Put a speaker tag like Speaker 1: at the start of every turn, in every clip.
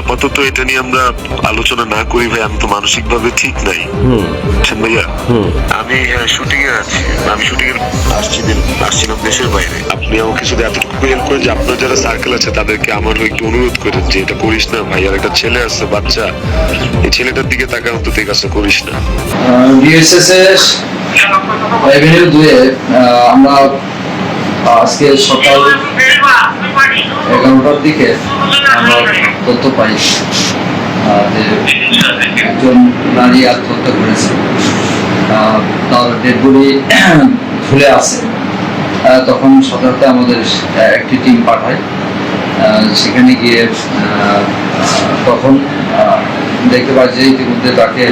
Speaker 1: আপাতত এটা নিয়ে আমরা আলোচনা না করি ভাই, আমি তো মানসিক ভাবে ঠিক নাই। ভাইয়া আমি শুটিং এ আছি, আমি শুটিং এর আসছিলাম দেশের বাইরে। আপনি আমাকে শুধু এতটুকু হেল্প করেন যে আপনার যারা সার্কেল আছে তাদেরকে আমার হয়ে একটু অনুরোধ করেন যে এটা করিস না ভাই, আর একটা ছেলে আছে বাচ্চা, এই ছেলেটার দিকে তাকা অন্তত এই কাজটা করিস না।
Speaker 2: বিএসএস এভিনিউ 2 এ আমরা আজকে সকাল 11টার দিকে আমরা তথ্য পাই যে একজন নারী আত্মহত্যা করেছে, তার ডেড বডি ঝুলে আছে। তখন সাধারণত আমাদের একটি টিম পাঠায়, সেখানে গিয়ে তখন দেখতে পাই যে ইতিমধ্যে তাকে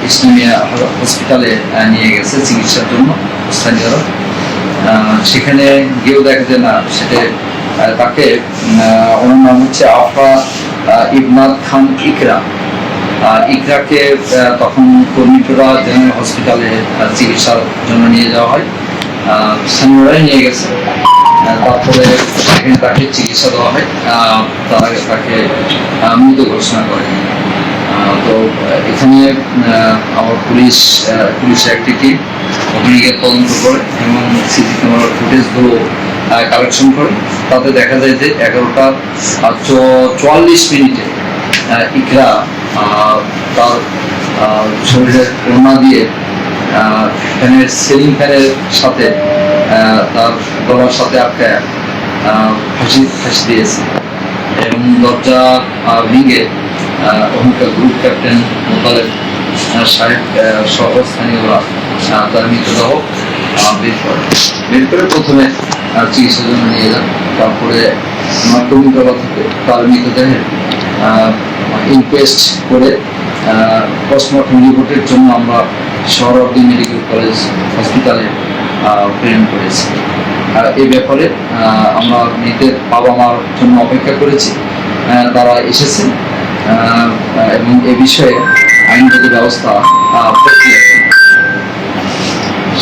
Speaker 2: ইসলামিয়া হসপিটালে নিয়ে গেছে চিকিৎসার জন্য স্থানীয়রা। সেখানে গিয়েও দেখা যায় না, সেটা তাকে, ওনার নাম হচ্ছে আফরা ইবনাত খান ইকরা। ইকরাকে তখন কর্মীপুরা জেনারেল হসপিটালে চিকিৎসার জন্য নিয়ে যাওয়া হয়, স্থানীয়রাই নিয়ে গেছে। তারপরে সেখানে তাকে চিকিৎসা দেওয়া হয়, তার আগে তাকে মৃত ঘোষণা করে। তো এখানে আমার পুলিশের একটি টিম ওখানে গিয়ে তদন্ত করে এবং সিসি ক্যামেরার ফুটেজগুলো কালেকশন করে। তাতে দেখা যায় যে 11:44 ইকরা তার শরীরের ওড়না দিয়ে ফ্যানের সিলিং ফ্যানের সাথে তার গলার সাথে আটকায় ফাঁসি দিয়েছে এবং দরজা ভেঙে ওখানকার গ্রুপ ক্যাপ্টেন মোতালেব সাহেব সহ স্থানীয়রা তার মৃতদেহ বের করে প্রথমে চিকিৎসার জন্য নিয়ে যান। তারপরে মাধ্যমিকতলা থেকে তার মৃতদেহের ইনকোয়েস্ট করে পোস্টমর্টম রিপোর্টের জন্য আমরা সোহরাওয়ার্দী মেডিকেল কলেজ হসপিটালে প্রেরণ করেছি। এই ব্যাপারে আমরা মৃতের বাবা মার জন্য অপেক্ষা করেছি, তারা এসেছেন এবং এ বিষয়ে আইনগত ব্যবস্থা প্রক্রিয়া।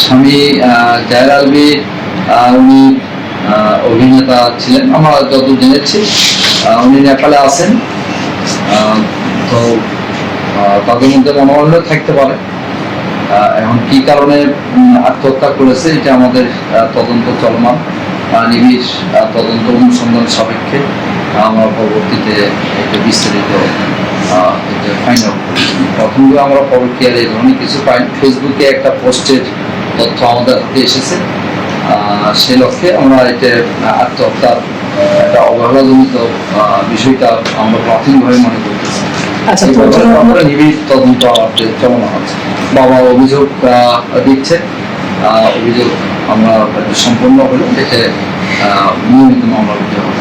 Speaker 2: স্বামী জাহের আলভী উনি অভিনেতা ছিলেন, আমরা যত জেনেছি উনি নেপালে আছেন। তো তাদের মধ্যে মনোমালিন্য থাকতে পারে। এখন কি কারণে আত্মহত্যা করেছে এটা আমাদের তদন্ত চলমান, নিবিড় তদন্ত অনুসন্ধান সাপেক্ষে আমরা পরবর্তীতে একটা বিস্তারিত ফাইনাল। প্রথমে আমরা পরকীয়ার এই ধরনের কিছু পাই, ফেসবুকে একটা পোস্টের তথ্য আমাদের হাতে এসেছে, সেই লক্ষ্যে আমরা এটা আত্মহত্যার একটা অবহেলাজনিত বিষয়টা আমরা প্রাথমিকভাবে মনে করতেছি। আমরা নিবিড় তদন্ত চলমান আছে। বাবা অভিযোগ দিচ্ছে, অভিযোগ আমরা সম্পূর্ণ হলে এতে নিয়মিত মামলা করতে হবে।